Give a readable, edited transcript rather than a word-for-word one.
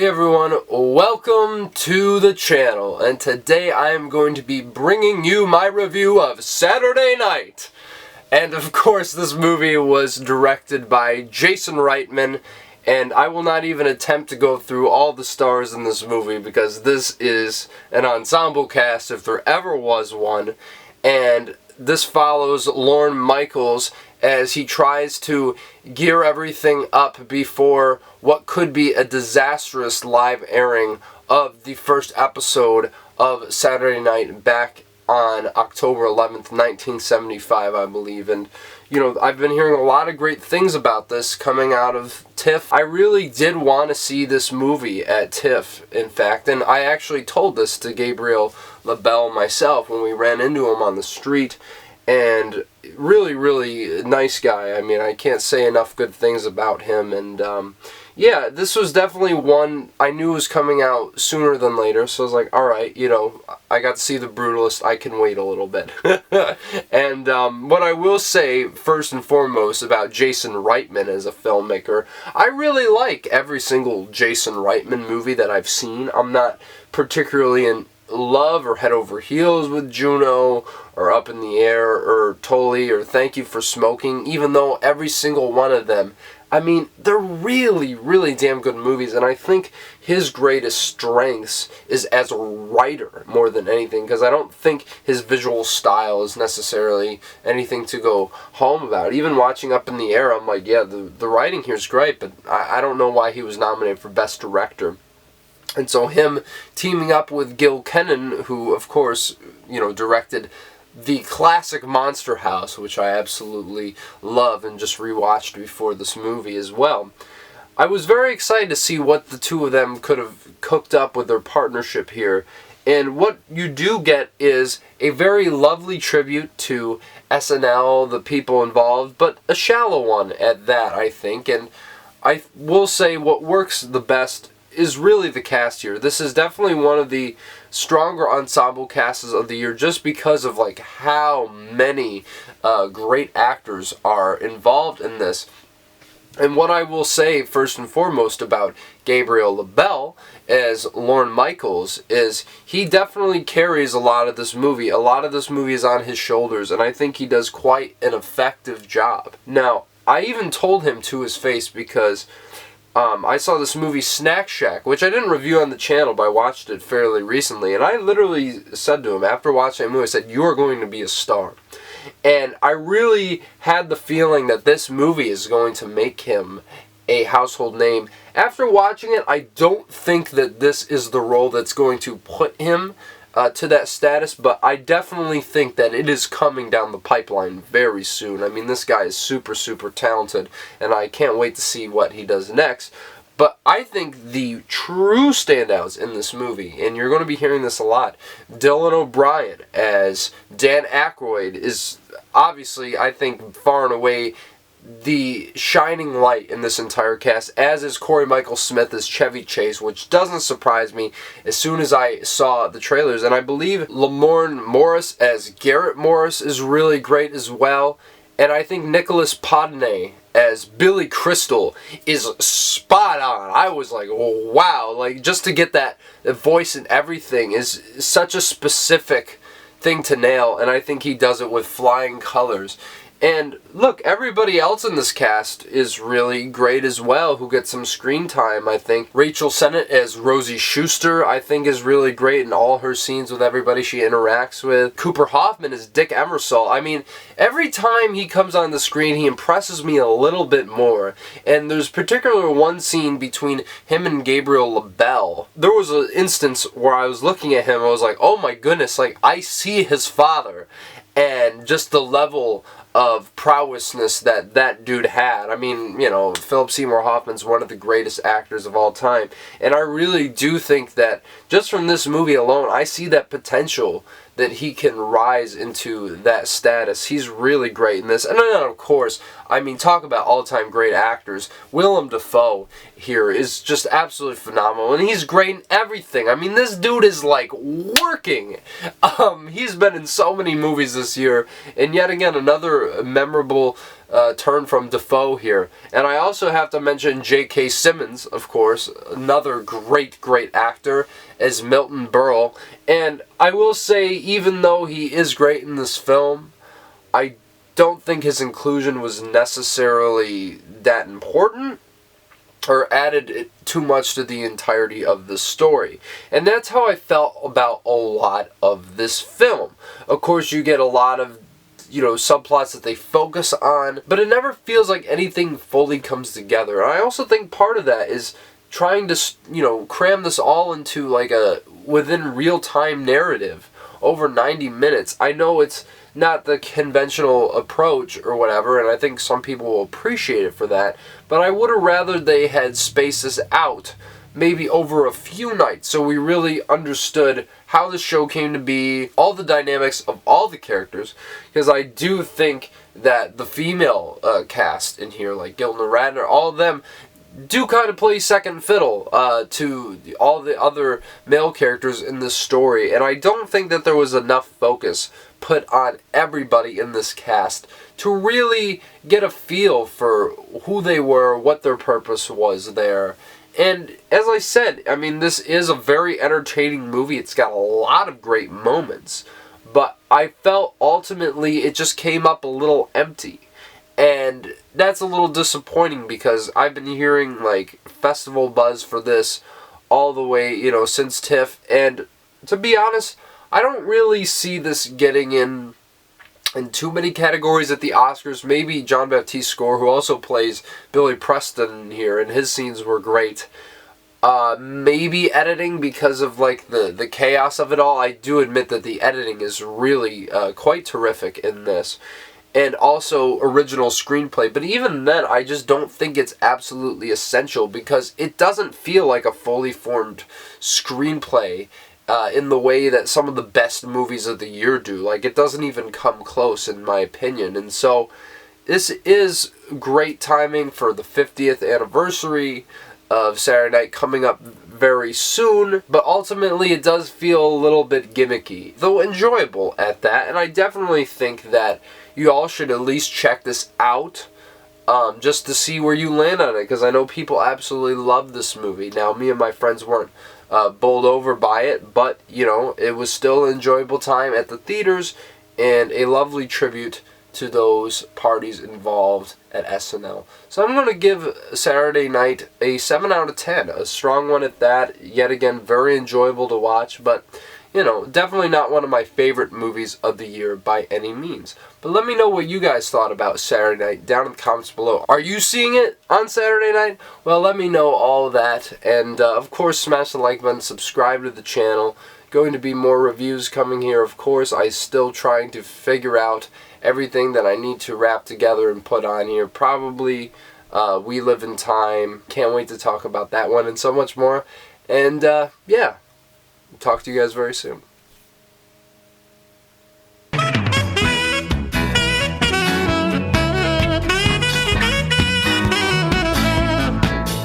Hey everyone, welcome to the channel, and today I am going to be bringing you my review of Saturday Night. And of course this movie was directed by Jason Reitman, and I will not even attempt to go through all the stars in this movie because this is an ensemble cast if there ever was one, and this follows Lorne Michaels as he tries to gear everything up before what could be a disastrous live airing of the first episode of Saturday Night back on October 11th, 1975, I believe. And, you know, I've been hearing a lot of great things about this coming out of TIFF. I really did want to see this movie at TIFF, in fact, and I actually told this to Gabriel myself when we ran into him on the street. And really nice guy. I mean, I can't say enough good things about him. And yeah, this was definitely one I knew was coming out sooner than later, so I was like, alright, you know, I got to see The Brutalist, I can wait a little bit. And what I will say first and foremost about Jason Reitman as a filmmaker, I really like every single Jason Reitman movie that I've seen. I'm not particularly in love or head over heels with Juno or Up in the Air or Tully or Thank You for Smoking, even though every single one of them, I mean, they're really damn good movies, and I think his greatest strengths is as a writer more than anything, because I don't think his visual style is necessarily anything to go home about. Even watching Up in the Air, I'm like, yeah, the writing here is great, but I don't know why he was nominated for Best Director. And so him teaming up with Gil Kenan, who, of course, you know, directed the classic Monster House, which I absolutely love and just rewatched before this movie as well. I was very excited to see what the two of them could have cooked up with their partnership here. And what you do get is a very lovely tribute to SNL, the people involved, but a shallow one at that, I think. And I will say what works the best is really the cast here. This is definitely one of the stronger ensemble casts of the year just because of like how many great actors are involved in this. And what I will say first and foremost about Gabriel as Lorne Michaels is he definitely carries a lot of this movie. A lot of this movie is on his shoulders, and I think he does quite an effective job. Now, I even told him to his face because I saw this movie Snack Shack, which I didn't review on the channel, but I watched it fairly recently, and I literally said to him, after watching that movie, I said, "You are going to be a star." And I really had the feeling that this movie is going to make him a household name. After watching it, I don't think that this is the role that's going to put him to that status, but I definitely think that it is coming down the pipeline very soon. I mean, this guy is super talented, and I can't wait to see what he does next. But I think the true standouts in this movie, and you're going to be hearing this a lot, Dylan O'Brien as Dan Aykroyd is obviously, I think, far and away the shining light in this entire cast, as is Corey Michael Smith as Chevy Chase, which doesn't surprise me as soon as I saw the trailers. And I believe Lamorne Morris as Garrett Morris is really great as well. And I think Nicholas Podney as Billy Crystal is spot on. I was like, oh, wow, like just to get that voice and everything is such a specific thing to nail, and I think he does it with flying colors. And look, everybody else in this cast is really great as well, who gets some screen time, I think. Rachel Sennett as Rosie Schuster, I think, is really great in all her scenes with everybody she interacts with. Cooper Hoffman as Dick Emersall. I mean, every time he comes on the screen, he impresses me a little bit more. And there's particularly one scene between him and Gabriel LaBelle. There was an instance where I was looking at him, I was like, oh my goodness, like, I see his father. And just the level of prowessness that dude had. I mean, you know, Philip Seymour Hoffman's one of the greatest actors of all time. And I really do think that just from this movie alone, I see that potential that he can rise into that status. He's really great in this. And then, of course, I mean, talk about all-time great actors. Willem Dafoe here is just absolutely phenomenal. And he's great in everything. I mean, this dude is, like, working. He's been in so many movies this year. And yet again, another memorable turn from Defoe here. And I also have to mention J.K. Simmons, of course, another great actor as Milton Berle. And I will say, even though he is great in this film, I don't think his inclusion was necessarily that important or added too much to the entirety of the story. And that's how I felt about a lot of this film. Of course, you get a lot of subplots that they focus on, but it never feels like anything fully comes together. And I also think part of that is trying to, cram this all into like a within real-time narrative over 90 minutes. I know it's not the conventional approach or whatever, and I think some people will appreciate it for that, but I would have rather they had spaced this out maybe over a few nights so we really understood how the show came to be, all the dynamics of all the characters, because I do think that the female cast in here, like Gilda Radner, all of them do kind of play second fiddle to all the other male characters in this story, and I don't think that there was enough focus put on everybody in this cast to really get a feel for who they were, what their purpose was there. And as I said, I mean, this is a very entertaining movie. It's got a lot of great moments, but I felt ultimately it just came up a little empty. And that's a little disappointing because I've been hearing like festival buzz for this all the way, since TIFF. And to be honest, I don't really see this getting in too many categories at the Oscars. Maybe John Baptiste Score, who also plays Billy Preston here, and his scenes were great. Maybe editing because of like the chaos of it all. I do admit that the editing is really quite terrific in this. And also original screenplay. But even then, I just don't think it's absolutely essential because it doesn't feel like a fully formed screenplay in the way that some of the best movies of the year do. Like, it doesn't even come close, in my opinion. And so, this is great timing for the 50th anniversary of Saturday Night coming up very soon, but ultimately it does feel a little bit gimmicky, though enjoyable at that. And I definitely think that you all should at least check this out just to see where you land on it, because I know people absolutely love this movie. Now, me and my friends weren't bowled over by it, but, it was still an enjoyable time at the theaters and a lovely tribute to those parties involved at SNL. So I'm going to give Saturday Night a 7 out of 10, a strong one at that. Yet again, very enjoyable to watch, but definitely not one of my favorite movies of the year by any means. But let me know what you guys thought about Saturday Night down in the comments below. Are you seeing it on Saturday night? Well, let me know all of that. And, of course, smash the like button, subscribe to the channel. Going to be more reviews coming here, of course. I'm still trying to figure out everything that I need to wrap together and put on here. Probably We Live in Time. Can't wait to talk about that one and so much more. And, yeah. Talk to you guys very soon.